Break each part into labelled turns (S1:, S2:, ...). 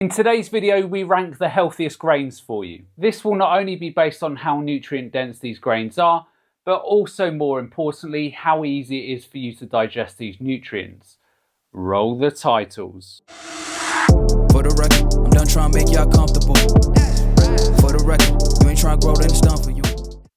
S1: In today's video, we rank the healthiest grains for you. This will not only be based on how nutrient dense these grains are, but also more importantly, how easy it is for you to digest these nutrients. Roll the titles.
S2: For the record, I'm done trying to make y'all comfortable. For the record, you ain't trying to grow, then it's done for you.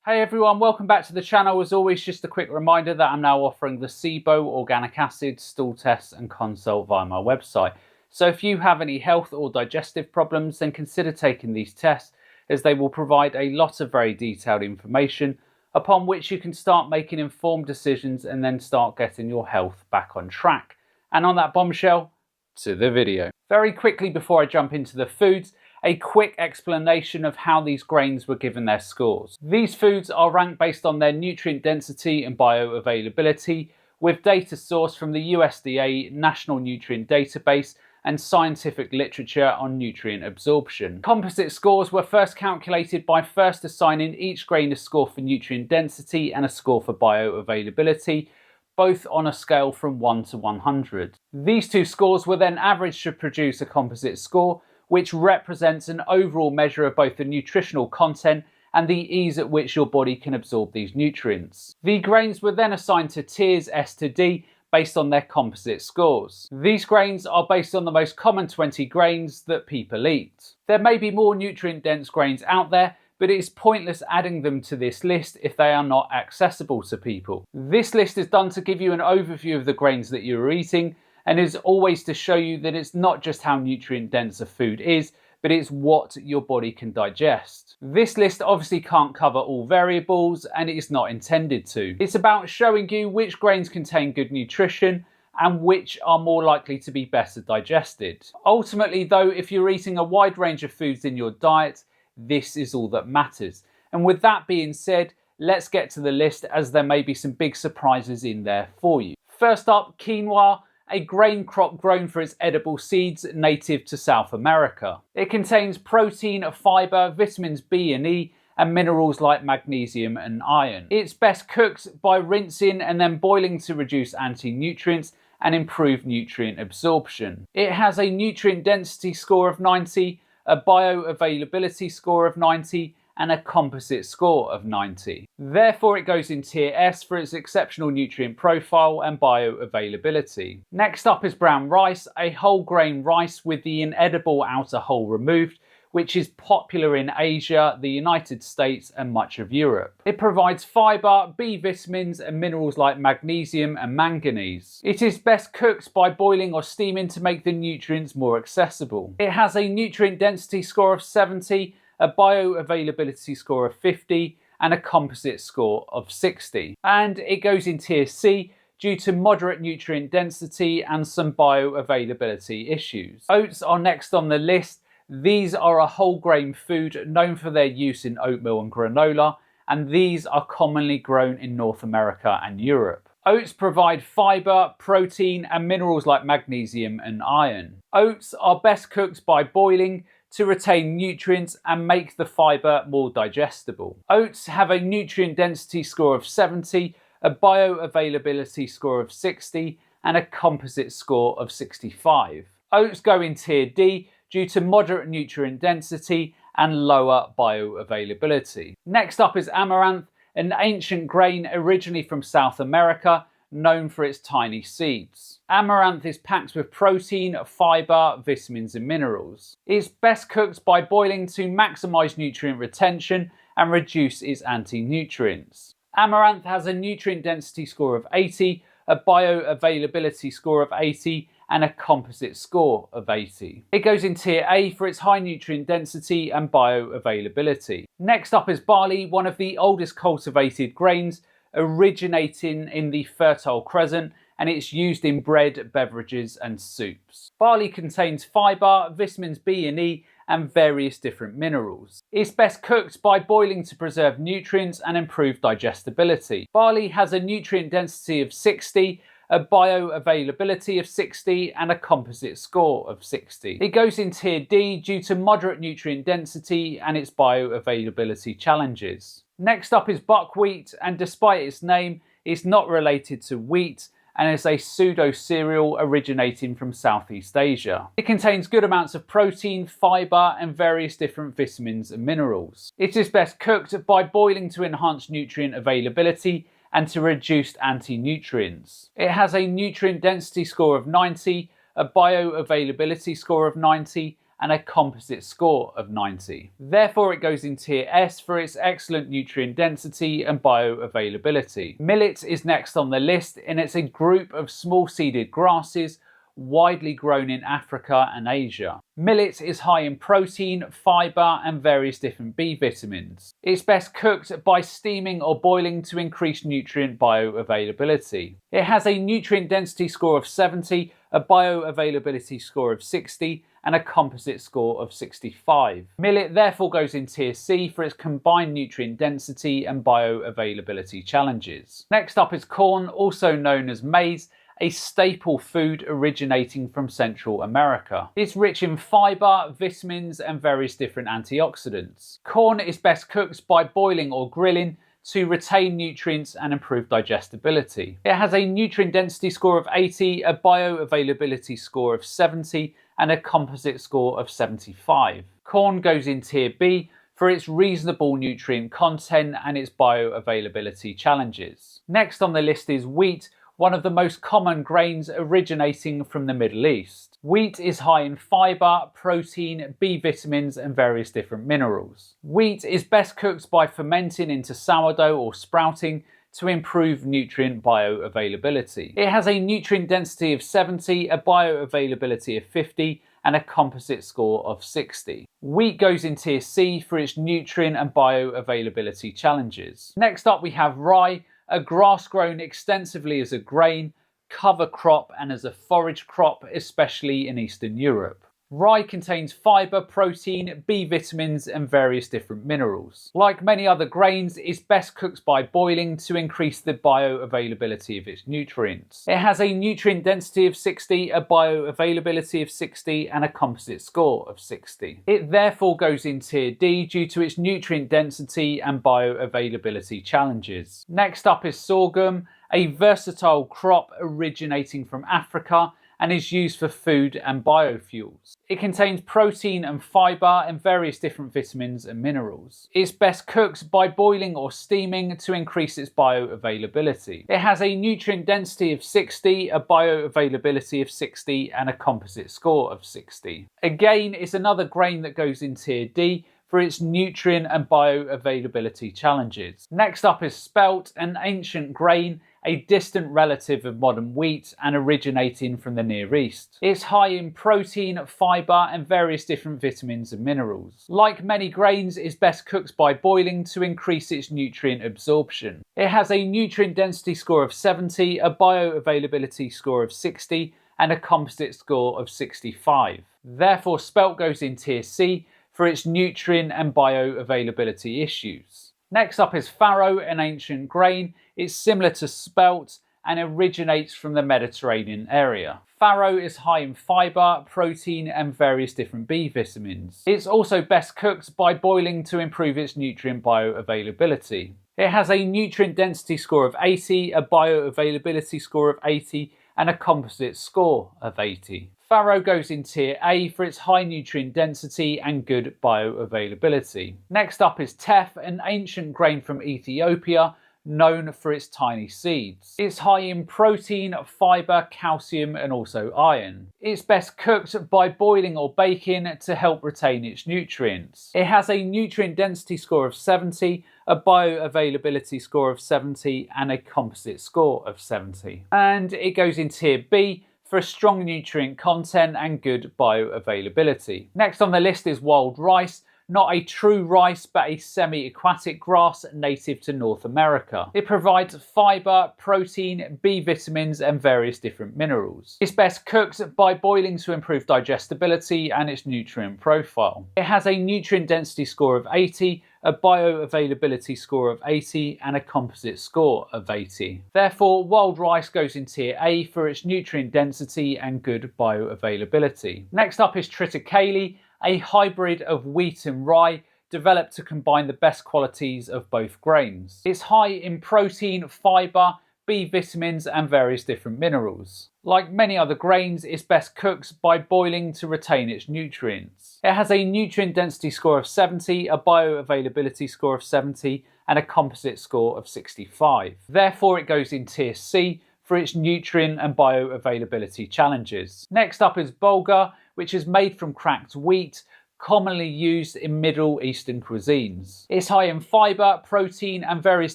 S1: Hey everyone, welcome back to the channel. As always, just a quick reminder that I'm now offering the SIBO organic acid stool tests and consult via my website. So if you have any health or digestive problems, then consider taking these tests, as they will provide a lot of very detailed information upon which you can start making informed decisions and then start getting your health back on track. And on that bombshell, to the video. Very quickly before I jump into the foods, a quick explanation of how these grains were given their scores. These foods are ranked based on their nutrient density and bioavailability, with data sourced from the USDA National Nutrient Database and scientific literature on nutrient absorption. Composite scores were first calculated by first assigning each grain a score for nutrient density and a score for bioavailability, both on a scale from 1 to 100. These two scores were then averaged to produce a composite score, which represents an overall measure of both the nutritional content and the ease at which your body can absorb these nutrients. The grains were then assigned to tiers S to D based on their composite scores. These grains are based on the most common 20 grains that people eat. There may be more nutrient-dense grains out there, but it is pointless adding them to this list if they are not accessible to people. This list is done to give you an overview of the grains that you're eating, and is always to show you that it's not just how nutrient-dense a food is, but it's what your body can digest. This list obviously can't cover all variables, and it is not intended to. It's about showing you which grains contain good nutrition and which are more likely to be better digested. Ultimately though, if you're eating a wide range of foods in your diet, this is all that matters. And with that being said, let's get to the list, as there may be some big surprises in there for you. First up, quinoa, a grain crop grown for its edible seeds native to South America. It contains protein, fibre, vitamins B and E, and minerals like magnesium and iron. It's best cooked by rinsing and then boiling to reduce anti-nutrients and improve nutrient absorption. It has a nutrient density score of 90, a bioavailability score of 90, and a composite score of 90. Therefore, it goes in tier S for its exceptional nutrient profile and bioavailability. Next up is brown rice, a whole grain rice with the inedible outer hull removed, which is popular in Asia, the United States, and much of Europe. It provides fibre, B vitamins, and minerals like magnesium and manganese. It is best cooked by boiling or steaming to make the nutrients more accessible. It has a nutrient density score of 70, a bioavailability score of 50, and a composite score of 60. And it goes in tier C due to moderate nutrient density and some bioavailability issues. Oats are next on the list. These are a whole grain food known for their use in oatmeal and granola, and these are commonly grown in North America and Europe. Oats provide fibre, protein, and minerals like magnesium and iron. Oats are best cooked by boiling to retain nutrients and make the fibre more digestible. Oats have a nutrient density score of 70, a bioavailability score of 60, and a composite score of 65. Oats go in tier D due to moderate nutrient density and lower bioavailability. Next up is amaranth, an ancient grain originally from South America, known for its tiny seeds. Amaranth is packed with protein, fibre, vitamins and minerals. It's best cooked by boiling to maximise nutrient retention and reduce its anti-nutrients. Amaranth has a nutrient density score of 80, a bioavailability score of 80, and a composite score of 80. It goes in tier A for its high nutrient density and bioavailability. Next up is barley, one of the oldest cultivated grains, originating in the Fertile Crescent, and it's used in bread, beverages and soups. Barley contains fibre, vitamins B and E, and various different minerals. It's best cooked by boiling to preserve nutrients and improve digestibility. Barley has a nutrient density of 60, a bioavailability of 60 and a composite score of 60. It goes in tier D due to moderate nutrient density and its bioavailability challenges. Next up is buckwheat, and despite its name, it's not related to wheat, and is a pseudo-cereal originating from Southeast Asia. It contains good amounts of protein, fibre and various different vitamins and minerals. It is best cooked by boiling to enhance nutrient availability and to reduce anti-nutrients. It has a nutrient density score of 90, a bioavailability score of 90, and a composite score of 90. Therefore, it goes in tier S for its excellent nutrient density and bioavailability. Millet is next on the list, and it's a group of small-seeded grasses widely grown in Africa and Asia. Millet is high in protein, fibre and various different B vitamins. It's best cooked by steaming or boiling to increase nutrient bioavailability. It has a nutrient density score of 70, a bioavailability score of 60 and a composite score of 65. Millet therefore goes in tier C for its combined nutrient density and bioavailability challenges. Next up is corn, also known as maize, a staple food originating from Central America. It's rich in fibre, vitamins and various different antioxidants. Corn is best cooked by boiling or grilling to retain nutrients and improve digestibility. It has a nutrient density score of 80, a bioavailability score of 70 and a composite score of 75. Corn goes in tier B for its reasonable nutrient content and its bioavailability challenges. Next on the list is wheat, one of the most common grains originating from the Middle East. Wheat is high in fibre, protein, B vitamins and various different minerals. Wheat is best cooked by fermenting into sourdough or sprouting to improve nutrient bioavailability. It has a nutrient density of 70, a bioavailability of 50 and a composite score of 60. Wheat goes in tier C for its nutrient and bioavailability challenges. Next up we have rye, a grass grown extensively as a grain, cover crop and as a forage crop, especially in Eastern Europe. Rye contains fibre, protein, B vitamins and various different minerals. Like many other grains, it's best cooked by boiling to increase the bioavailability of its nutrients. It has a nutrient density of 60, a bioavailability of 60 and a composite score of 60. It therefore goes in tier D due to its nutrient density and bioavailability challenges. Next up is sorghum, a versatile crop originating from Africa and is used for food and biofuels. It contains protein and fibre and various different vitamins and minerals. It's best cooked by boiling or steaming to increase its bioavailability. It has a nutrient density of 60, a bioavailability of 60 and a composite score of 60. Again, it's another grain that goes in tier D for its nutrient and bioavailability challenges. Next up is spelt, an ancient grain, a distant relative of modern wheat and originating from the Near East. It's high in protein, fibre and various different vitamins and minerals. Like many grains, it's best cooked by boiling to increase its nutrient absorption. It has a nutrient density score of 70, a bioavailability score of 60 and a composite score of 65. Therefore, spelt goes in tier C for its nutrient and bioavailability issues. Next up is farro, an ancient grain. It's similar to spelt and originates from the Mediterranean area. Farro is high in fibre, protein and various different B vitamins. It's also best cooked by boiling to improve its nutrient bioavailability. It has a nutrient density score of 80, a bioavailability score of 80 and a composite score of 80. Farro goes in tier A for its high nutrient density and good bioavailability. Next up is teff, an ancient grain from Ethiopia, known for its tiny seeds. It's high in protein, fibre, calcium and also iron. It's best cooked by boiling or baking to help retain its nutrients. It has a nutrient density score of 70, a bioavailability score of 70 and a composite score of 70. And it goes in tier B for a strong nutrient content and good bioavailability. Next on the list is wild rice, not a true rice but a semi-aquatic grass native to North America. It provides fibre, protein, B vitamins and various different minerals. It's best cooked by boiling to improve digestibility and its nutrient profile. It has a nutrient density score of 80, a bioavailability score of 80 and a composite score of 80. Therefore, wild rice goes in tier A for its nutrient density and good bioavailability. Next up is triticale, a hybrid of wheat and rye developed to combine the best qualities of both grains. It's high in protein, fibre, B vitamins and various different minerals. Like many other grains, it's best cooked by boiling to retain its nutrients. It has a nutrient density score of 70, a bioavailability score of 70, and a composite score of 65. Therefore, it goes in tier C for its nutrient and bioavailability challenges. Next up is Bogga, which is made from cracked wheat, commonly used in Middle Eastern cuisines. It's high in fibre, protein and various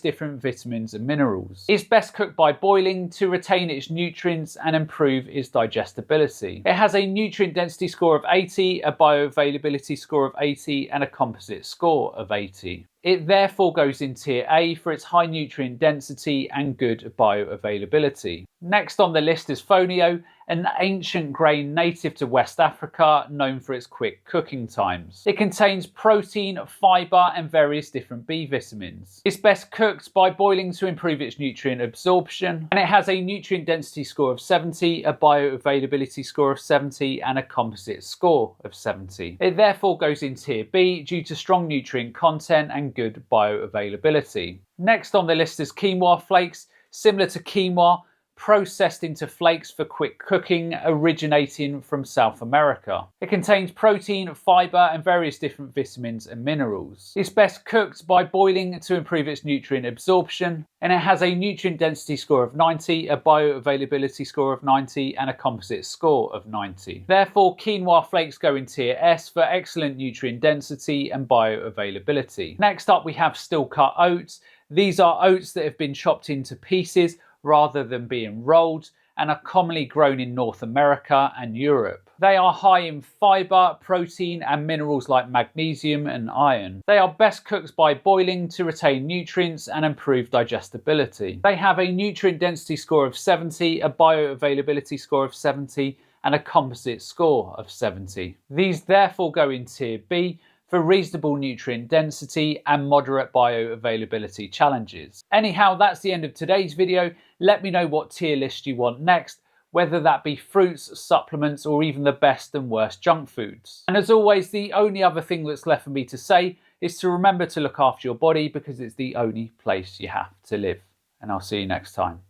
S1: different vitamins and minerals. It's best cooked by boiling to retain its nutrients and improve its digestibility. It has a nutrient density score of 80, a bioavailability score of 80 and a composite score of 80. It therefore goes in tier A for its high nutrient density and good bioavailability. Next on the list is Fono, an ancient grain native to West Africa, known for its quick cooking times. It contains protein, fibre and various different B vitamins. It's best cooked by boiling to improve its nutrient absorption, and it has a nutrient density score of 70, a bioavailability score of 70 and a composite score of 70. It therefore goes in tier B due to strong nutrient content and good bioavailability. Next on the list is quinoa flakes, similar to quinoa, processed into flakes for quick cooking, originating from South America. It contains protein, fibre and various different vitamins and minerals. It's best cooked by boiling to improve its nutrient absorption, and it has a nutrient density score of 90, a bioavailability score of 90 and a composite score of 90. Therefore, quinoa flakes go in tier S for excellent nutrient density and bioavailability. Next up we have still cut oats. These are oats that have been chopped into pieces rather than being rolled and are commonly grown in North America and Europe. They are high in fibre, protein and minerals like magnesium and iron. They are best cooked by boiling to retain nutrients and improve digestibility. They have a nutrient density score of 70, a bioavailability score of 70 and a composite score of 70. These therefore go in tier B for reasonable nutrient density and moderate bioavailability challenges. Anyhow, that's the end of today's video. Let me know what tier list you want next, whether that be fruits, supplements, or even the best and worst junk foods. And as always, the only other thing that's left for me to say is to remember to look after your body, because it's the only place you have to live. And I'll see you next time.